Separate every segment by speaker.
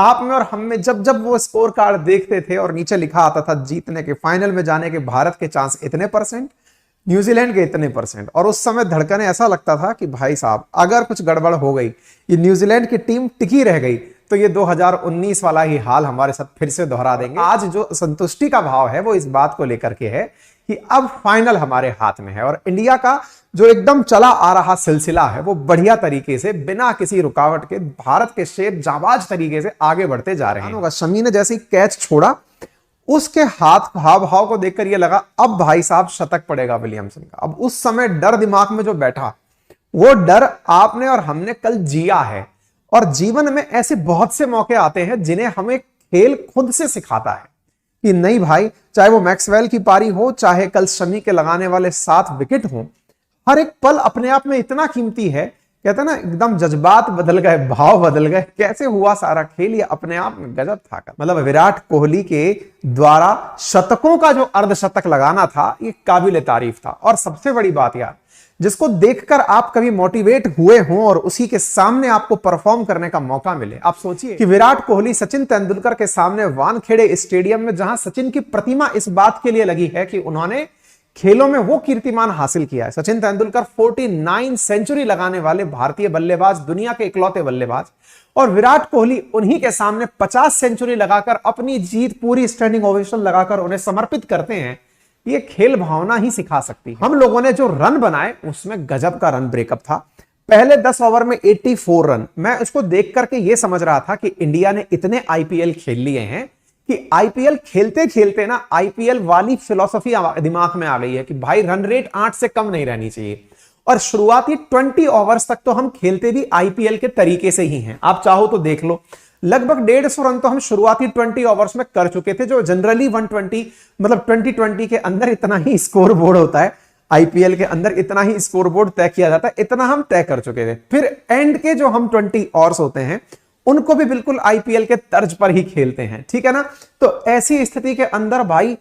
Speaker 1: आप में और हम में जब जब वो स्कोर कार्ड देखते थे और नीचे लिखा आता था जीतने के, फाइनल में जाने के भारत के चांस इतने %, न्यूजीलैंड के इतने %, और उस समय धड़कने ऐसा लगता था कि भाई साहब अगर कुछ गड़बड़ हो गई, ये न्यूजीलैंड की टीम टिकी रह गई, तो ये 2019 वाला ही हाल हमारे साथ फिर से दोहरा देंगे। आज जो संतुष्टि का भाव है वो इस बात को लेकर के है कि अब फाइनल हमारे हाथ में है और इंडिया का जो एकदम चला आ रहा सिलसिला है वो बढ़िया तरीके से बिना किसी रुकावट के भारत के शेर जाबाज तरीके से आगे बढ़ते जा रहे हैं। शमी ने जैसे ही कैच छोड़ा, उसके हाथ हाव भाव को देखकर यह लगा अब भाई साहब शतक पड़ेगा विलियमसन का। अब उस समय डर दिमाग में जो बैठा, वो डर आपने और हमने कल जिया है। और जीवन में ऐसे बहुत से मौके आते हैं जिन्हें हमें खेल खुद से सिखाता है कि नहीं भाई, चाहे वो मैक्सवेल की पारी हो, चाहे कल शमी के लगाने वाले 7 विकेट हो, हर एक पल अपने आप में इतना कीमती है। कहते हैं ना, एकदम जज्बात बदल गए, भाव बदल गए, कैसे हुआ सारा खेल, ये अपने आप में गजब था। मतलब विराट कोहली के द्वारा शतकों का जो अर्धशतक लगाना था, ये काबिल तारीफ था। और सबसे बड़ी बात यार, जिसको देखकर आप कभी मोटिवेट हुए हों और उसी के सामने आपको परफॉर्म करने का मौका मिले। आप सोचिए कि विराट कोहली सचिन तेंदुलकर के सामने वानखेड़े स्टेडियम में, जहां सचिन की प्रतिमा इस बात के लिए लगी है कि उन्होंने खेलों में वो कीर्तिमान हासिल किया है। सचिन तेंदुलकर 49 सेंचुरी लगाने वाले भारतीय बल्लेबाज, दुनिया के इकलौते बल्लेबाज, और विराट कोहली उन्हीं के सामने 50 सेंचुरी लगाकर अपनी जीत पूरी स्टैंडिंग ओवेशन लगाकर उन्हें समर्पित करते हैं। ये खेल भावना ही सिखा सकती है। हम लोगों ने जो रन बनाए उसमें गजब का रन ब्रेकअप था। पहले 10 ओवर में 84 रन। मैं उसको देख करके ये समझ रहा था कि इंडिया ने इतने आईपीएल खेल लिए हैं कि आईपीएल खेलते खेलते ना आईपीएल वाली फिलॉसफी दिमाग में आ गई है कि भाई रन रेट 8 से कम नहीं रहनी चाहिए। और शुरुआती 20 ओवर्स तक तो हम खेलते भी आईपीएल के तरीके से ही हैं। आप चाहो तो देख लो, लगभग 150 रन तो हम शुरुआती 20 ओवर्स में कर चुके थे, जो जनरली 120 मतलब 2020 के अंदर इतना ही स्कोर बोर्ड होता है, आईपीएल के अंदर इतना ही स्कोर बोर्ड तय किया जाता है, इतना हम तय कर चुके थे। फिर एंड के जो हम 20 ओवर्स होते हैं उनको भी बिल्कुल आईपीएल के तर्ज पर ही खेलते हैं, ठीक है ना। तो ऐसी स्थिति के अंदर भाई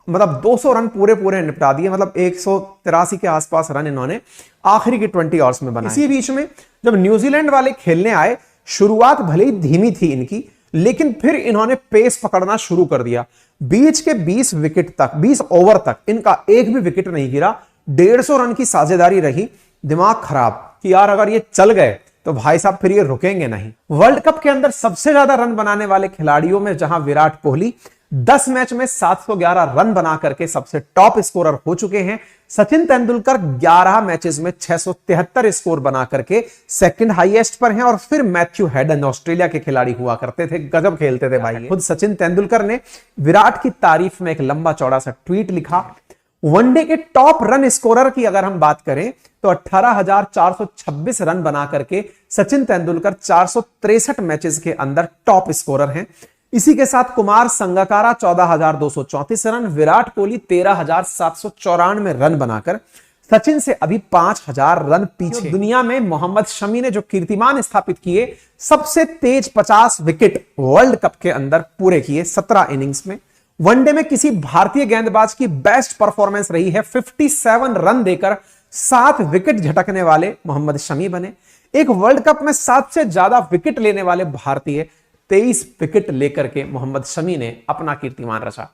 Speaker 1: मतलब 200 रन पूरे पूरे निपटा दिए, मतलब 183 के आसपास रन इन्होंने आखिरी के 20 ओवर्स में बनाए। इसी बीच में जब न्यूजीलैंड वाले खेलने आए, शुरुआत भले ही धीमी थी इनकी, लेकिन फिर इन्होंने पेस पकड़ना शुरू कर दिया। बीच के 20 विकेट तक, 20 ओवर तक इनका एक भी विकेट नहीं गिरा। 150 रन की साझेदारी रही। दिमाग खराब कि यार अगर ये चल गए तो भाई साहब फिर ये रुकेंगे नहीं। वर्ल्ड कप के अंदर सबसे ज्यादा रन बनाने वाले खिलाड़ियों में जहां विराट कोहली 10 मैच में 711 रन बना करके सबसे टॉप स्कोरर हो चुके हैं, सचिन तेंदुलकर 11 मैचेस में 673 स्कोर बना करके सेकंड हाईएस्ट पर हैं। और फिर मैथ्यू हेडन ऑस्ट्रेलिया के खिलाड़ी हुआ करते थे, गजब खेलते थे भाई। खुद सचिन तेंदुलकर ने विराट की तारीफ में एक लंबा चौड़ा सा ट्वीट लिखा। वनडे के टॉप रन स्कोरर की अगर हम बात करें तो 18,426 रन बना करके सचिन तेंदुलकर 463 मैचेस के अंदर टॉप स्कोरर हैं। इसी के साथ कुमार संगकारा 14,234 रन, विराट कोहली 13,794 रन बनाकर सचिन से अभी 5,000 रन पीछे। दुनिया में मोहम्मद शमी ने जो कीर्तिमान स्थापित किए, सबसे तेज 50 विकेट वर्ल्ड कप के अंदर पूरे किए 17 इनिंग्स में। वनडे में किसी भारतीय गेंदबाज की बेस्ट परफॉर्मेंस रही है, 57 रन देकर 7 विकेट झटकने वाले मोहम्मद शमी बने। एक वर्ल्ड कप में 7 से ज्यादा विकेट लेने वाले भारतीय 23 विकेट लेकर के मोहम्मद शमी ने अपना कीर्तिमान रचा।